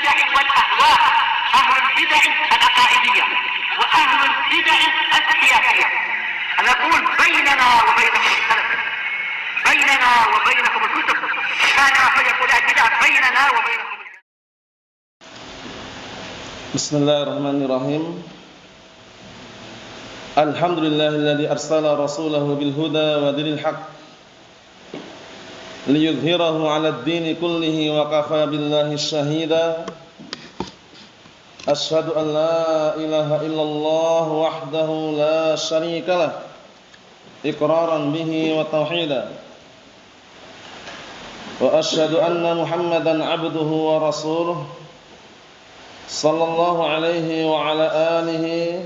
البدع والأهواء، أهل البدع العقائدية وأهل البدع السياسية. نقول بيننا وبينكم السلف، بيننا وبينكم الكتب، كان فيقول البدع بيننا وبينكم. Bismillahirrahmanirrahim. Alhamdulillahilladzi arsala rasulahu bil huda wa dinil haqq liyudhhirahu 'alad dini kullihi wa kafa billahi shahida. Asyhadu an la ilaha illallah wahdahu la syarika lah iqraran bihi wa tauhida. Wa asyhadu anna Muhammadan 'abduhu wa rasuluhu sallallahu alaihi wa ala alihi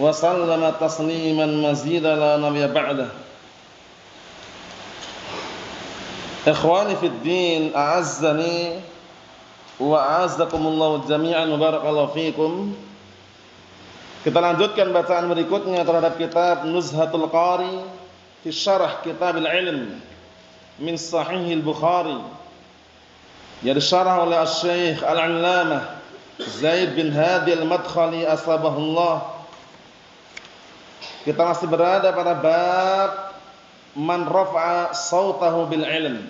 wa sallama tasliman mazida la nabiyya ba'dah. Ikhwani fid din, a'azzani wa a'azzakumullahu jami'an wa barakallahu fikum. Kita lanjutkan bacaan berikutnya terhadap kitab Nuzhatul Qari fi syarah Kitabil Ilm min Sahihil Bukhari, yang disyarah oleh Asy-Syaikh Al-'Allamah Zaid bin Hadi Al-Madkhali asbahullah. Kita masih berada pada bab man rafa'a sautahu bil ilm.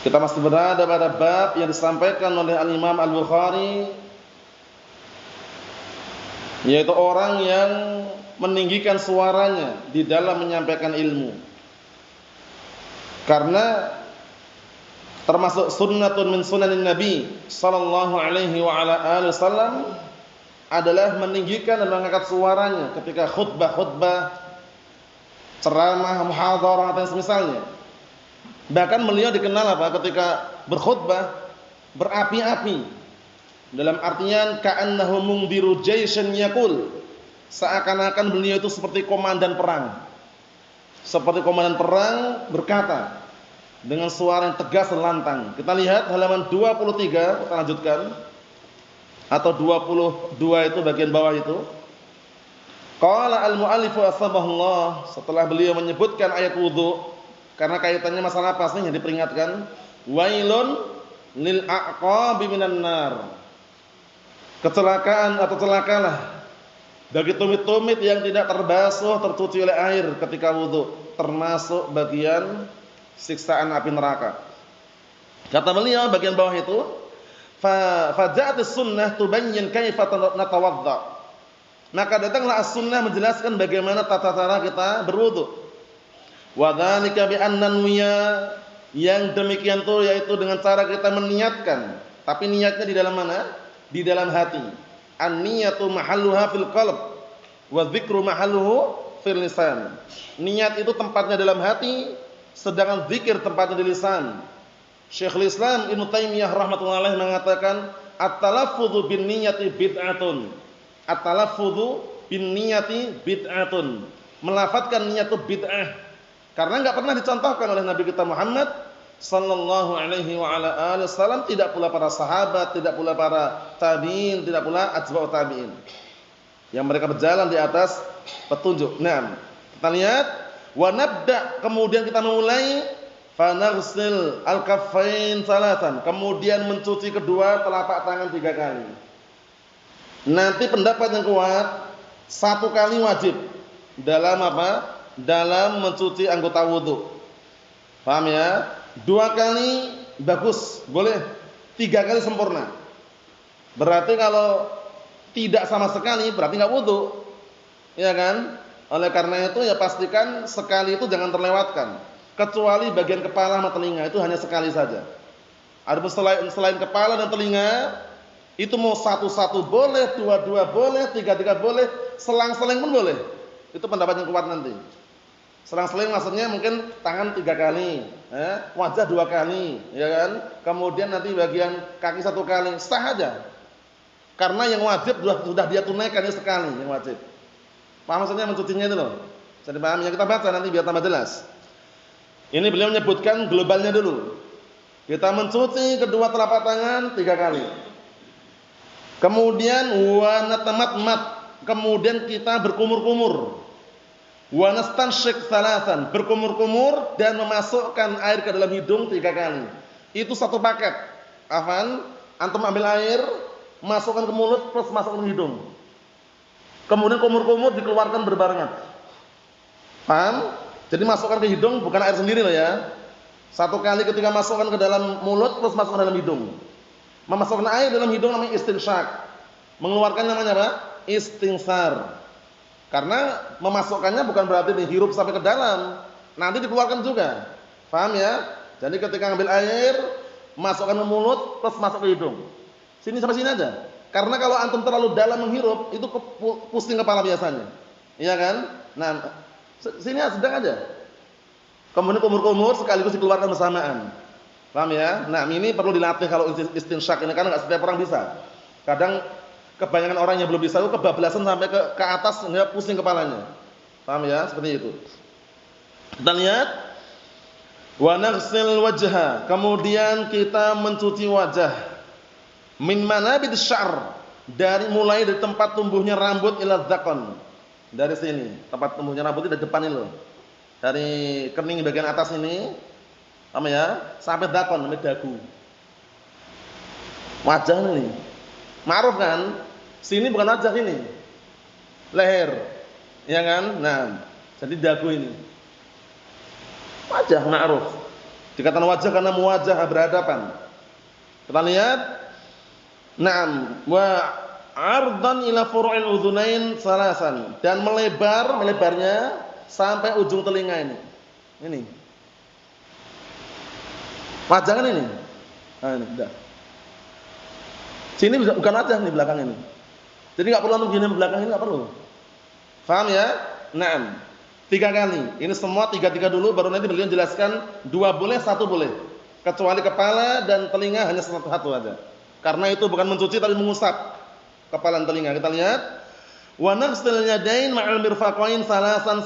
Kita masih berada pada bab yang disampaikan oleh Al-Imam Al-Bukhari, yaitu orang yang meninggikan suaranya di dalam menyampaikan ilmu. Karena termasuk sunnatun min sunanin Nabi sallallahu alaihi wa ala alihi wasallam adalah meninggikan dan mengangkat suaranya ketika khutbah, ceramah, muhadharah atau semisalnya. Bahkan beliau dikenal apa? Ketika berkhutbah berapi-api. Dalam artian ka'annahu mungdiru jaishan yaqul, seakan-akan beliau itu seperti komandan perang. Seperti komandan perang berkata dengan suara yang tegas dan lantang. Kita lihat halaman 23, kita lanjutkan. Atau 22 itu bagian bawah itu. Qala al-mu'allifu asbahullah, setelah beliau menyebutkan ayat wudu, karena kaitannya masalah apa sih yang diperingatkan? Wailun lil aqabi minan nar. Kecelakaan atau celakalah bagi tumit-tumit yang tidak terbasuh, tercuci oleh air ketika wudu, termasuk bagian siksaan api neraka. Kata beliau bagian bawah itu, faja'atis sunnah tubayyin kaifa natawadda. Maka datanglah as-sunnah menjelaskan bagaimana tata cara kita berwudu. Wa dzalika bi anna nuya, yang demikian itu yaitu dengan cara kita meniatkan. Tapi niatnya di dalam mana? Di dalam hati. An-niyatu mahalluha fil qalb wa dzikru mahalluhu fil lisan. Niat itu tempatnya dalam hati, sedangkan zikir tempatnya di lisan. Syekhul Islam Ibnu Taimiyah rahmatullahi alaihi mengatakan at-talaffudzu bin niyyati bid'atun. At-talaffudzu bin niyyati bid'atun. Melafadzkan niat itu bid'ah. Karena enggak pernah dicontohkan oleh Nabi kita Muhammad sallallahu alaihi wa ala alihi wasallam, tidak pula para sahabat, tidak pula para tabi'in, tidak pula atba'ut tabi'in yang mereka berjalan di atas petunjuk. Nah, kita lihat wa nabda, kemudian kita memulai fanaghsil al-kaffain salatan, kemudian mencuci kedua telapak tangan 3 kali. Nanti pendapat yang kuat 1 kali wajib dalam apa? Dalam mencuci anggota wudu. Paham ya? 2 kali bagus, boleh. 3 kali sempurna. Berarti kalau tidak sama sekali berarti enggak wudu. Ya kan? Oleh karena itu ya pastikan sekali itu jangan terlewatkan. Kecuali bagian kepala sama telinga, itu hanya sekali saja. Adapun selain kepala dan telinga, itu mau 1 boleh, 2 boleh, 3 boleh, selang-seling pun boleh. Itu pendapat yang kuat nanti. Selang-seling maksudnya mungkin tangan 3 kali, wajah 2 kali, ya kan? Kemudian nanti bagian kaki 1 kali, sah aja. Karena yang wajib sudah dia tunaikan sekali yang wajib. Paham maksudnya mencucinya itu loh? Bisa dipahami? Yang kita baca nanti biar tambah jelas. Ini beliau menyebutkan globalnya dulu. Kita mencuci kedua telapak tangan 3 kali. Kemudian wa natamatmat, kemudian kita berkumur-kumur. Wa nastansyik salasan, berkumur-kumur dan memasukkan air ke dalam hidung 3 kali. Itu satu paket. Afan, antum ambil air, masukkan ke mulut plus masukkan ke hidung. Kemudian kumur-kumur dikeluarkan berbarengan. Paham? Jadi masukkan ke hidung bukan air sendiri loh ya. Satu kali ketika masukkan ke dalam mulut terus masukkan ke dalam hidung. Memasukkan air dalam hidung namanya istinsyak. Mengeluarkan namanya apa? Istinsar. Karena memasukkannya bukan berarti dihirup sampai ke dalam, nanti dikeluarkan juga. Paham ya? Jadi ketika ambil air, masukkan ke mulut terus masuk ke hidung. Sini sampai sini aja. Karena kalau antum terlalu dalam menghirup, itu pusing kepala biasanya. Iya kan? Nah, sini sedang aja. Kemudian kumur-kumur sekaligus dikeluarkan bersamaan. Paham ya? Nah, ini perlu dilatih kalau istinsyak ini kan enggak setiap orang bisa. Kadang kebanyakan orang yang belum bisa itu kebablasan sampai ke atas sehingga pusing kepalanya. Paham ya? Seperti itu. Kita lihat wa naghsil wajha, kemudian kita mencuci wajah. Min manabid syar, mulai dari tempat tumbuhnya rambut ila dzaqan. Dari sini, tempat tumbuhnya rambut itu dari depan ini loh. Dari kening bagian atas ini, paham ya? Sampai dzaqan, sampai dagu. Wajah ini. Ma'ruf kan? Sini bukan wajah ini. Leher. Ya kan? Nah, jadi dagu ini. Wajah ma'ruf. Dikatakan wajah karena muwajah berhadapan. Kita lihat. Naam, wa ardan ila furu'il udhunain salasan, dan melebarnya sampai ujung telinga ini. Ini. Wajah kan ini? Nah, ini sudah. Sini bukan wajah nih belakang ini. Jadi enggak perlu begini belakang ini, enggak perlu. Paham ya? Naam. 3 kali. Ini semua 3 dulu baru nanti beliau jelaskan 2 boleh, 1 boleh. Kecuali kepala dan telinga hanya satu aja. Karena itu bukan mencuci tapi mengusap kepala dan telinga. Kita lihat. Wa naghsil yadain ma'al mirfaqain salasan.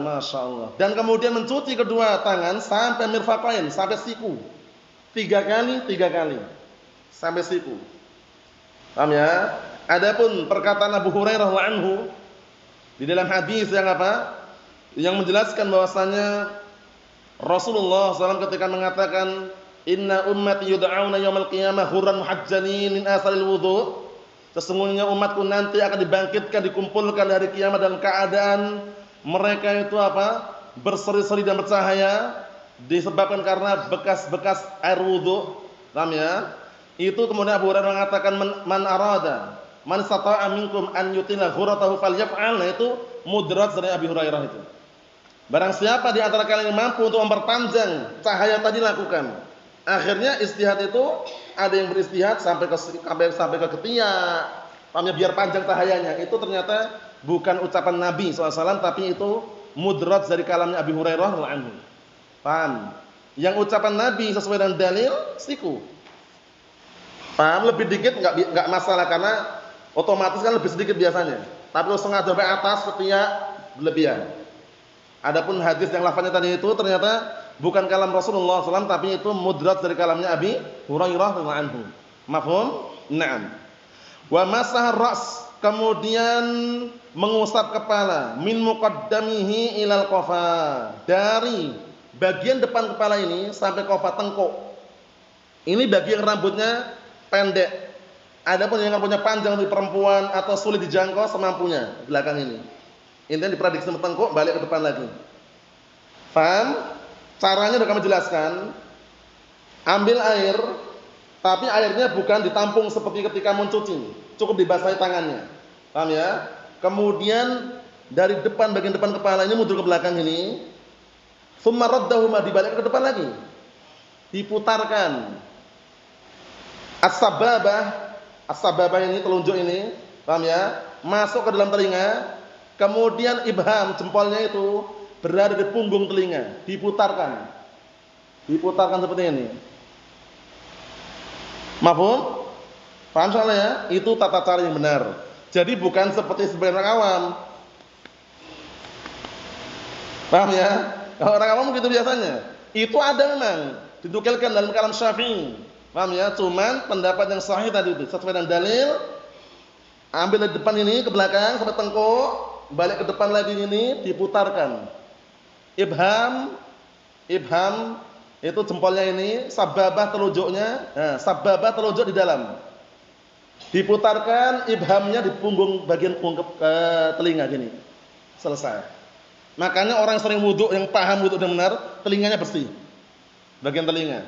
Masyaallah. Dan kemudian mencuci kedua tangan sampai mirfaqain, sampai siku. 3 kali. Sampai siku. Paham ya? Adapun perkataan Abu Hurairah radhiyallahu anhu di dalam hadis yang apa? Yang menjelaskan bahwasanya Rasulullah SAW ketika mengatakan inna ummati yud'auna yaumil qiyamah hurran muhajjalin min asaril wudu', sesungguhnya umatku nanti akan dibangkitkan, dikumpulkan dari kiamat dalam keadaan mereka itu apa? Berseri-seri dan bercahaya disebabkan karena bekas-bekas air wudu'. Paham ya? Itu kemudian Abu Hurairah mengatakan man arada man istata'a minkum an yutila ghurratahu falyaf'al. Nah, itu mudraj dari Abu Hurairah itu. Barang siapa di antara kalian yang mampu untuk memperpanjang cahaya tadi lakukan. Akhirnya istihad itu ada yang beristihad sampai ke ketiak. Pahamnya biar panjang cahayanya. Itu ternyata bukan ucapan Nabi SAW, tapi itu mudraj dari kalamnya Abu Hurairah radhiyallahu anhu. Paham? Yang ucapan Nabi sesuai dengan dalil siku. Paham? Lebih dikit enggak masalah karena otomatis kan lebih sedikit biasanya. Tapi kalau sengaja sampai atas ketiak berlebihan. Adapun hadis yang lafaznya tadi itu ternyata bukan kalam Rasulullah SAW, tapi itu mudraj dari kalamnya Abi Hurairah radhiyallahu anhu. Mafhum? Naam. Wa masah ras, kemudian mengusap kepala min muqaddamihi ilal qafa, dari bagian depan kepala ini sampai qafa, tengkuk. Ini bagian rambutnya pendek. Adapun yang rambutnya panjang di perempuan atau sulit dijangkau semampunya belakang ini. Intinya diprediksi tengkuk balik ke depan lagi. Paham? Caranya sudah kami jelaskan. Ambil air, tapi airnya bukan ditampung seperti ketika mencuci, cukup dibasahi tangannya. Paham ya? Kemudian dari depan, bagian depan kepala ini mundur ke belakang ini. Tsumma raddahuma, dibalik ke depan lagi. Diputarkan. As-sababah ini telunjuk ini, paham ya? Masuk ke dalam telinga. Kemudian ibham, jempolnya itu berada di punggung telinga, diputarkan seperti ini. Mafhum? Paham soalnya ya? Itu tata cara yang benar. Jadi bukan seperti sebagian orang awam. Paham ya? Kalau orang awam begitu biasanya. Itu ada memang dinukilkan dalam kalam Syafi'i. Paham ya? Cuman pendapat yang sahih tadi itu sesuai dengan dalil. Ambil dari depan ini ke belakang sampai tengkuk. Balik ke depan lagi ini diputarkan. Ibham Itu jempolnya ini, sababah telunjuknya, sababah telunjuk di dalam. Diputarkan ibhamnya di punggung bagian punggung telinga gini. Selesai. Makanya orang yang sering wudu, yang paham wudu dengan benar, telinganya bersih. Bagian telinga.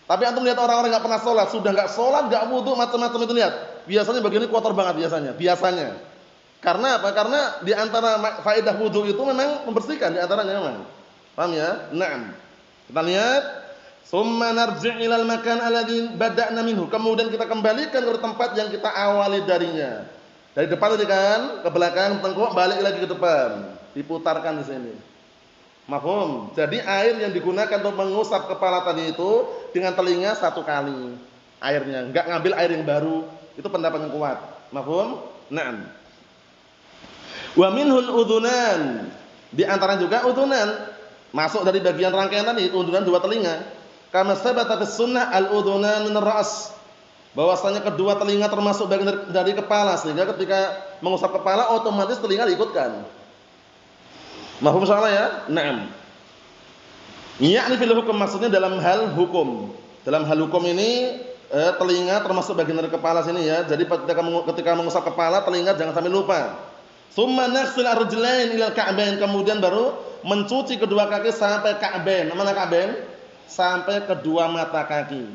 Tapi antum lihat orang-orang enggak pernah sholat, sudah enggak sholat, enggak wudu, macam-macam itu lihat. Biasanya bagian ini kotor banget biasanya. Karena apa? Karena di antara faedah wudu itu memang membersihkan di antaranya memang. Paham ya? Naam. Kita lihat, summa narji' ilal makan alladzi bada'na minhu. Kemudian kita kembalikan ke tempat yang kita awali darinya. Dari depan tadi kan, ke belakang tengkuk, balik lagi ke depan. Diputarkan di sini. Mafhum? Jadi air yang digunakan untuk mengusap kepala tadi itu dengan telinga 1 kali airnya, enggak ngambil air yang baru. Itu pendapat yang kuat. Mafhum? Naam. Wa minhul udhunan. Di antara juga udhunan. Masuk dari bagian rangkaian tadi, udhunan 2 telinga. Kama sabata fis sunnah al-udhunan min ar-ra's. Bahwasanya kedua telinga termasuk bagian dari kepala, sehingga ketika mengusap kepala otomatis telinga diikutkan. Mahfum salah ya? Naam. Ya'ni fil hukum, maksudnya dalam hal hukum. Dalam hal hukum ini telinga termasuk bagian dari kepala sini ya. Jadi ketika mengusap kepala, telinga jangan sampai lupa. Tsumma naghsil ar-rijlain ila al-ka'bain, kemudian baru mencuci kedua kaki sampai ka'bain. Mana ka'bain? Sampai kedua mata kaki.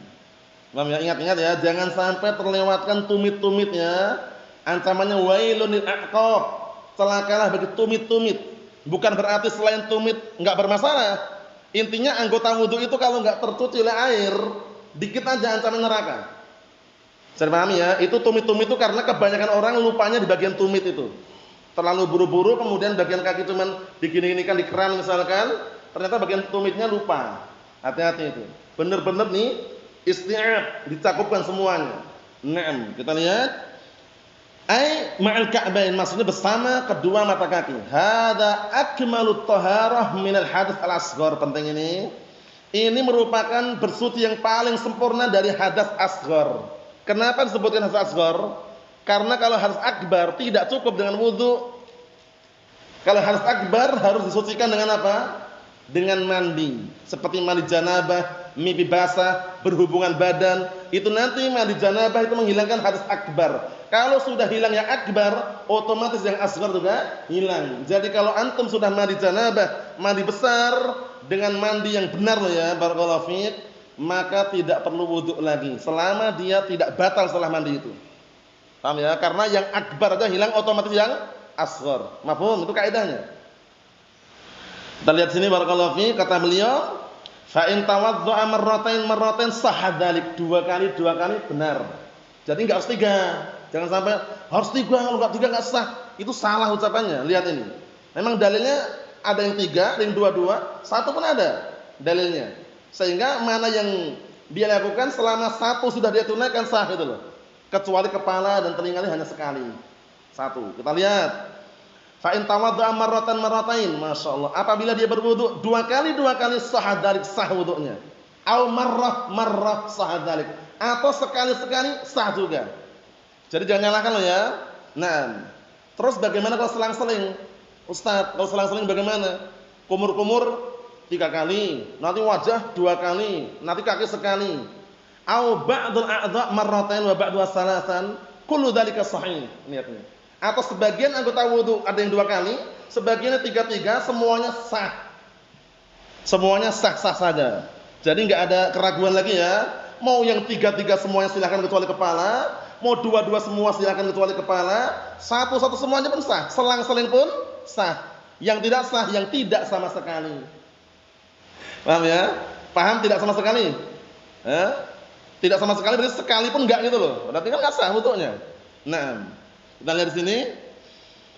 Paham ya? Ingat-ingat ya, jangan sampai terlewatkan tumit-tumitnya. Ancamannya wailun lil a'qab. Celakalah bagi tumit-tumit. Bukan berarti selain tumit enggak bermasalah. Intinya anggota wudu itu kalau enggak tercuci oleh air, dikit aja ancaman neraka. Saya pahami ya, itu tumit-tumit itu karena kebanyakan orang lupanya di bagian tumit itu. Terlalu buru-buru kemudian bagian kaki cuman digini-ginikan di keran misalkan, ternyata bagian tumitnya lupa. Hati-hati itu. Benar-benar nih isti'ab, dicakupkan semuanya. Naam, kita lihat. Ai ma'al ka'bain, maksudnya bersama kedua mata kaki. Hadza akmalut taharah minal hadats al-asghar. Penting ini. Ini merupakan bersuci yang paling sempurna dari hadas asghar. Kenapa disebutkan hadas asghar? Karena kalau hadas akbar tidak cukup dengan wudu. Kalau hadas akbar harus disucikan dengan apa? Dengan mandi. Seperti mandi janabah, mimpi basah, berhubungan badan. Itu nanti mandi janabah itu menghilangkan hadas akbar. Kalau sudah hilang yang akbar, otomatis yang asghar juga hilang. Jadi kalau antum sudah mandi janabah, mandi besar dengan mandi yang benar loh ya, barakallahu fiik, maka tidak perlu wudu lagi selama dia tidak batal setelah mandi itu. Paham ya? Karena yang akbar aja hilang, otomatis yang asghar. Mafhum? Itu kaidahnya. Kita lihat sini barakallahu fiik, kata beliau, fa in tawaddu'a marratain sahha dzalik. 2 kali benar. Jadi enggak harus 3. Jangan sampai harus 3, kalau enggak 3 enggak sah. Itu salah ucapannya. Lihat ini. Memang dalilnya ada yang 3, ada yang 2, 1 pun ada dalilnya. Sehingga mana yang dia lakukan selama 1 sudah dia tunaikan sah itu loh. Kecuali kepala dan telinga hanya sekali. 1. Kita lihat. Fa in tawadda'a marratain, masyaallah. Apabila dia berwudu 2 kali sah dzalik, sah wudunya. Au marrah sah dzalik. Atau sekali-sekali sah juga. Jadi jangan nyalakan loh ya. Nah, terus bagaimana kalau selang-seling? Ustaz, kalau selang-seling bagaimana? Kumur-kumur 3 kali, nanti wajah 2 kali, nanti kaki sekali. Au ba'dul a'dha' marratain wa ba'du salasan, kullu dzalika sahih. Lihat nih. Atau sebagian anggota wudu ada yang 2 kali, sebagiannya 3, semuanya sah. Semuanya sah-sah saja. Jadi enggak ada keraguan lagi ya. Mau yang 3 semuanya silakan kecuali kepala, mau 2 semua silakan kecuali kepala, 1 semuanya pun sah, selang-seling pun sah. Yang tidak sah, yang tidak sama sekali. Paham ya? Paham tidak sama sekali? Tidak sama sekali berarti sekali pun enggak gitu loh. Berarti kan enggak sah wudunya. Nah, kita lihat di sini.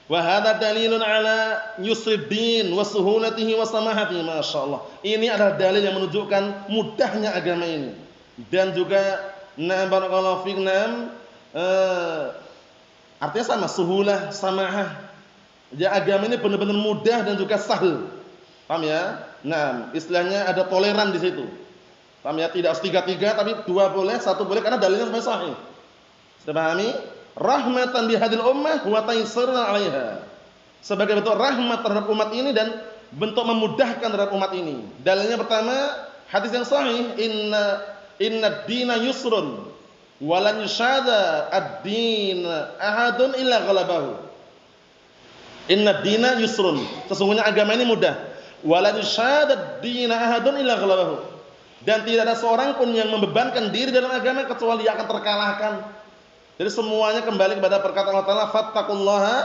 Wa hadza dalilun ala yusriddin wa suhulatihi wa samahatihi. Masyaallah. Ini adalah dalil yang menunjukkan mudahnya agama ini. Dan juga barakallahu fiik, artinya sama, suhulah, samahah. Ya, agama ini benar-benar mudah dan juga sahal. Paham ya? Nah, istilahnya ada toleran di situ. Paham ya? Tidak harus 3 tapi 2 boleh, 1 boleh karena dalilnya sampai sahih. Sudah pahami? Rahmatan bihadil ummah wa taysirran 'alaiha. Sebagai bentuk rahmat terhadap umat ini dan bentuk memudahkan terhadap umat ini. Dalilnya pertama, hadis yang sahih, inna dina yusrun wa lan yushada ad-din ahadun illa ghalabahu. Inna dina yusrun, sesungguhnya agama ini mudah. Wa lan yushada ad-din ahadun illa ghalabahu. Dan tidak ada seorang pun yang membebankan diri dalam agama kecuali dia akan terkalahkan. Jadi semuanya kembali kepada perkataan Allah Ta'ala, fattaqullaha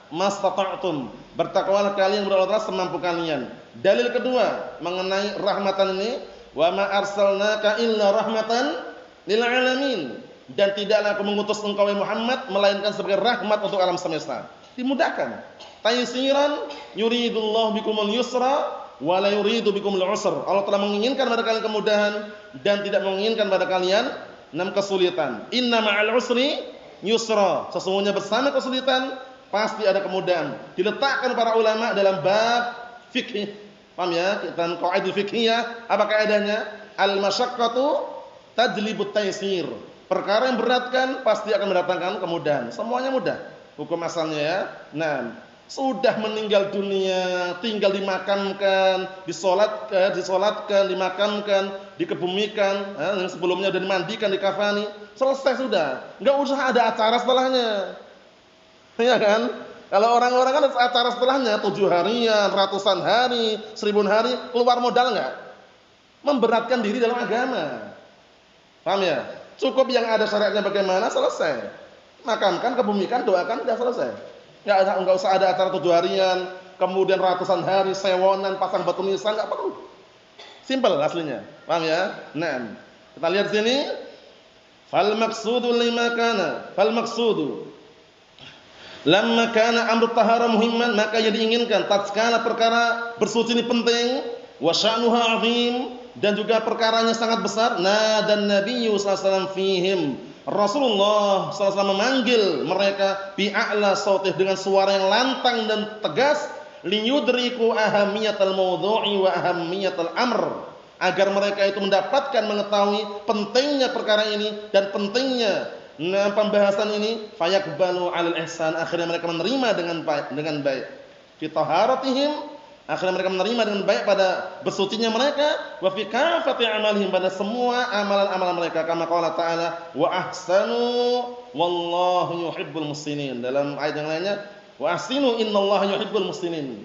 mastata'tum. Bertakwalah kalian kepada Allah Ta'ala semampu kalian. Dalil kedua mengenai rahmatan ini, wa ma arsalnaka illa rahmatan lil alamin. Dan tidaklah aku mengutus engkau Muhammad melainkan sebagai rahmat untuk alam semesta. Dimudahkan. Taysiran yuridullahu bikumul yusra wa la yuridu bikumul usra. Allah telah menginginkan pada kalian kemudahan dan tidak menginginkan pada kalian kesulitan. Inna ma'al usri yusra. Sesungguhnya bersama kesulitan pasti ada kemudahan. Diletakkan para ulama dalam bab fikih. Paham ya? Dan qaidah fikhiyah, apa kaidahnya? Al-masyaqqatu tajlibut taysir. Perkara yang beratkan pasti akan mendatangkan kemudahan. Semuanya mudah. Hukum asalnya ya. Nah, sudah meninggal dunia, tinggal dimakamkan, disolatkan, dimakamkan, dikebumikan, yang sebelumnya sudah dimandikan, dikafani, selesai sudah. Enggak usah ada acara setelahnya. Ya kan? Kalau orang-orang kan ada acara setelahnya, 7 harian, ratusan hari, 1000 hari, keluar modal enggak? Memberatkan diri dalam agama. Paham ya? Cukup yang ada syariatnya bagaimana, selesai. Makamkan, kebumikan, doakan, sudah selesai. Enggak usah ada acara 7 harian, kemudian ratusan hari, sewonan, pasang batu nisan, enggak perlu. Simpel aslinya. Paham ya? Nah, kita lihat sini. Fal maqsudu lima kana, fal maqsudu lamma kana amru tahara muhimman, maka yang diinginkan tatkala perkara bersuci ini penting, wa sya'nuha 'azim, dan juga perkaranya sangat besar. Nah, dan Nabi sallallahu alaihi wasallam fihim, Rasulullah sallallahu alaihi wasallam memanggil mereka bi'a'la sautih, dengan suara yang lantang dan tegas, liyudriku ahamiyatal mawdu'i wa ahamiyatal amr, agar mereka itu mendapatkan, mengetahui pentingnya perkara ini dan pentingnya pembahasan ini. Fayaqbalu 'alal ihsan, akhirnya mereka menerima dengan baik. Fi taharatihim, akhirnya mereka menerima dengan baik pada bersucinya mereka. Wa fi kafati amalihim, pada semua amalan-amalan mereka. Kama qala ta'ala, wa ahsanu wallahu yuhibbul muhsinin. Dalam ayat yang lainnya, wa ahsinu innallaha yuhibbul muhsinin.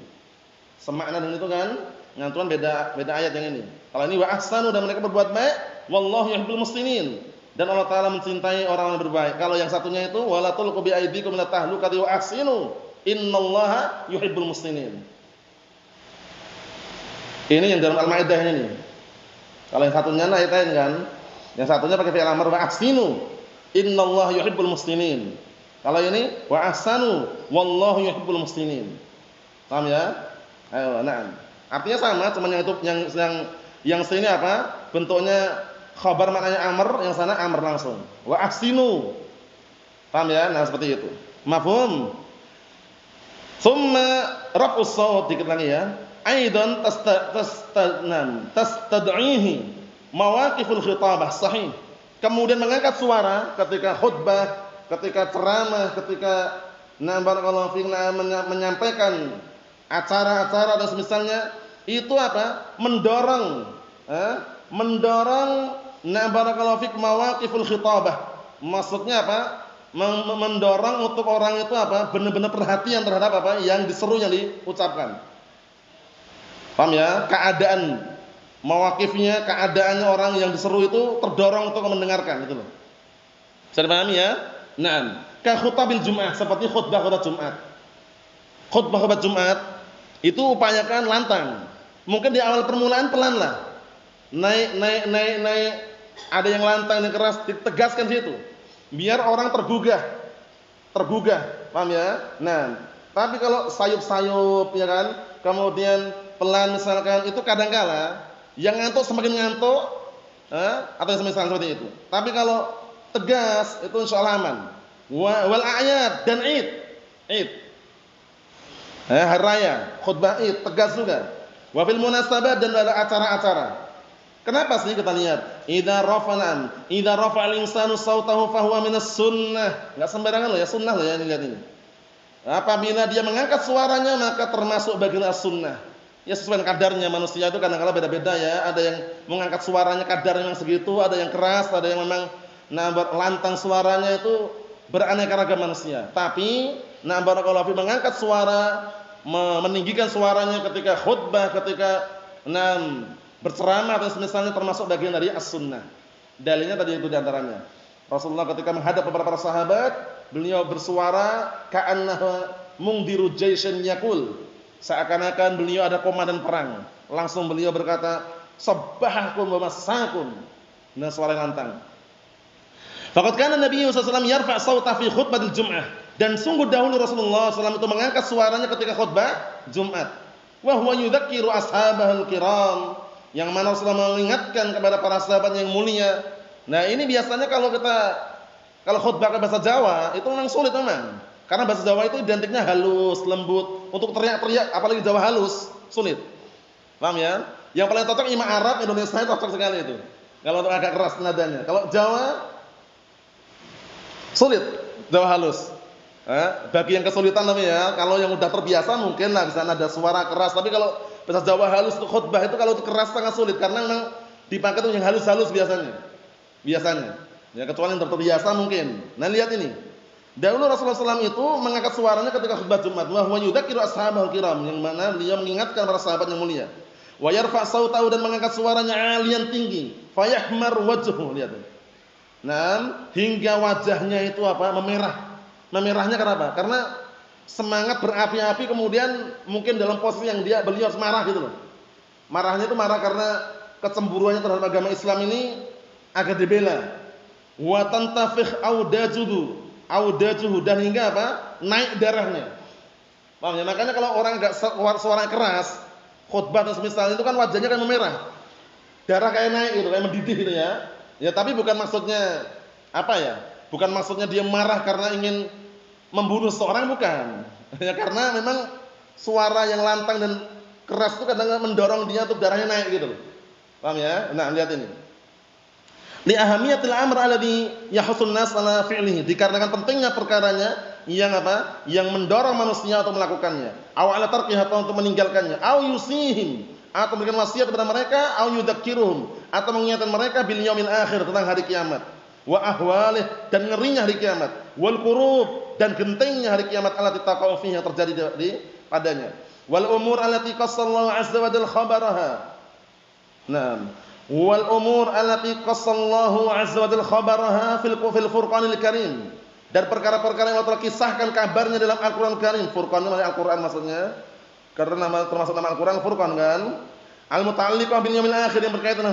Semakna dengan itu kan? Ngantuan beda ayat yang ini. Kalau ini wa ahsanu, dan mereka berbuat baik, wallahu yuhibbul muhsinin, dan Allah Ta'ala mencintai orang yang berbaik. Kalau yang satunya itu wala tulqu bi aydikum ila tahlukati wa ahsinu innallaha yuhibbul muhsinin. Ini yang dalam Al-Maidah ini. Kalau yang satunya ayat lain kan, yang satunya pakai fi'il amr, wa ahsinu innallaha yuhibbul muhsinin. Kalau ini wa ahsanu wallahu yuhibbul muhsinin. Paham ya? Ayo, na'am. Artinya sama, cuma yang itu yang sini apa? Bentuknya khabar, maknanya amr, yang sana amr langsung. Wa ahsinu. Paham ya? Nah, seperti itu. Mafhum? Thumma raf'us shaut, dikit lagi ya. Aidan tastad'ihi mawaqiful khitabah sahih. Kemudian mengangkat suara ketika khutbah, ketika ceramah, ketika barakallahu fiik menyampaikan acara-acara dan semisalnya, itu apa? Mendorong barakallahu fiik mawaqiful khitabah. Maksudnya apa? Mendorong untuk orang itu apa? Benar-benar perhatian terhadap apa yang diseru, yang diucapkan. Paham ya? Keadaan mawaqifnya, keadaannya orang yang diseru itu terdorong untuk mendengarkan, gitu loh. Bisa dipahami ya? Naam. Ka khutabil Jumat, seperti khutbah Jumat. Khutbah Jumat itu upayakan lantang. Mungkin di awal permulaan pelan lah. Naik. Ada yang lantang, yang keras, ditegaskan situ. Biar orang tergugah. Paham ya? Nah, tapi kalau sayup-sayup ya kan, kemudian pelan misalkan, itu kadangkala yang ngantuk semakin ngantuk, atau yang semisal seperti itu. Tapi kalau tegas itu insyaallah aman. Wal a'yad, dan Id. Hari raya, khutbah Id, tegas juga. Wa fil munasabat, dan ada acara-acara. Kenapa sih kita lihat? Idza rafa'al insanu sautahu fa huwa minas sunnah. Enggak sembarangan loh ya, sunnah loh ya, ini lihat ini. Apabila dia mengangkat suaranya maka termasuk bagian as-sunnah. Ya sesuai dengan kadarnya, manusia itu kadang-kadang beda-beda ya. Ada yang mengangkat suaranya kadar memang segitu, ada yang keras, ada yang memang lantang suaranya, itu beraneka ragam manusia. Tapi barakallahu fi, mengangkat suara, meninggikan suaranya ketika khutbah, ketika berceramah atau misalnya, termasuk bagian dari as-sunnah. Dalilnya tadi itu diantaranya. Rasulullah ketika menghadap beberapa para sahabat, beliau bersuara ka'annahu mungdiru jaisyan yaqul, seakan-akan beliau ada komandan perang. Langsung beliau berkata, sabbahakum wa massakum, dengan suara yang lantang. Faqad kana Nabi sallallahu alaihi wasallam yarfa' sauta fi khutbatil Jum'ah, dan sungguh dahulu Rasulullah SAW itu mengangkat suaranya ketika khutbah Jumat. Wa huwa yudzakiru ashabahul kiram, yang mana Rasulullah mengingatkan kepada para sahabat yang mulia. Nah ini biasanya kalau khutbah ke bahasa Jawa itu memang sulit memang. Karena bahasa Jawa itu identiknya halus, lembut. Untuk teriak-teriak, apalagi Jawa halus, sulit. Paham ya? Yang paling cocok Imam Arab, Indonesia itu cocok sekali itu. Kalau untuk agak keras nadanya. Kalau Jawa sulit, Jawa halus. Bagi yang kesulitan namanya, kalau yang udah terbiasa mungkin lah bisa nada suara keras. Tapi kalau bahasa Jawa halus untuk khutbah itu, kalau itu keras sangat sulit, karena memang dipakai itu yang halus-halus biasanya. Ya kecuali yang terbiasa mungkin. Nah lihat ini. Dahulu Rasulullah SAW itu mengangkat suaranya ketika khutbah Jumat. Wa huwa yudzakiru ashabahul kiram, yang mana beliau mengingatkan para sahabat yang mulia. Wa yarfa' sautahu, dan mengangkat suaranya alian tinggi. Fayahmar wajhuhu, lihat. Hingga wajahnya itu memerah. Memerahnya kenapa? Karena semangat berapi-api, kemudian mungkin dalam posisi yang beliau harus marah gitu loh. Marahnya itu marah karena kecemburuannya terhadap agama Islam ini agar dibela. Wa tantafikh audajuhu, dan hingga naik darahnya. Paham ya? Makanya kalau orang enggak suara keras, khutbah atau semisal itu kan wajahnya kan memerah. Darah kayak naik gitu, kayak mendidih gitu ya. Ya tapi bukan maksudnya bukan maksudnya dia marah karena ingin membunuh seorang, bukan. Ya karena memang suara yang lantang dan keras itu kadang mendorong dia untuk darahnya naik gitu loh. Paham ya? Nah, lihat ini. Li ahamiyatil amr alladhi yahussun nas ala fi'lihi, dikarenakan pentingnya perkaranya yang mendorong manusia untuk melakukannya, aw ala tarkihi, atau untuk meninggalkannya, aw yusihim, atau memberikan wasiat kepada mereka, aw yudzakiruhum, atau mengingatkan mereka bil yaumil akhir, tentang hari kiamat, wa ahwalih, dan ngerinya hari kiamat, wal qurub, dan gentingnya hari kiamat allati taqa'u fihi, yang terjadi padanya, wal umur allati qassallahu azza wa jalla khabaraha. Wal umur allati qassallahu azza wa jalla khabaraha fil Furqanil Karim, dan perkara-perkara yang Allah kisahkan kabarnya dalam Al-Qur'an Karim. Furqan itu Al-Qur'an maksudnya, karena termasuk nama Al-Qur'an Furqan kan. Al-muta'alliqah bil yaumil akhir, yang berkaitan dengan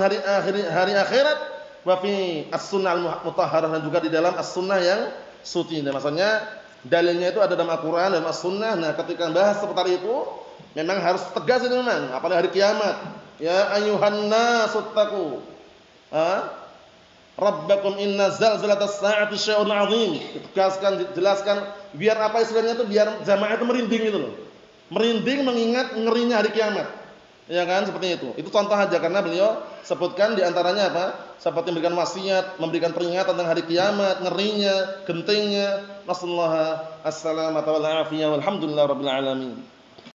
hari akhirat, wa fi as-sunnah al-mutahharah, dan juga di dalam as-sunnah yang suci. Dan maksudnya dalilnya itu ada dalam Al-Qur'an dan as-sunnah. Nah, ketika bahas seputar itu memang harus tegas itu memang, apalagi hari kiamat. Ya ayyuhan nasu taqu rabbakum inna zalzalatas sa'ati syai'un 'adzim. Jelaskan biar istilahnya itu, biar jamaah itu merinding gitu loh. Merinding mengingat ngerinya hari kiamat. Ya kan, seperti itu. Itu contoh aja, karena beliau sebutkan di antaranya seperti memberikan wasiat, memberikan peringatan tentang hari kiamat, ngerinya, gentingnya. Nasallahu as-salamata wal afiyah, walhamdulillahirabbil alamin.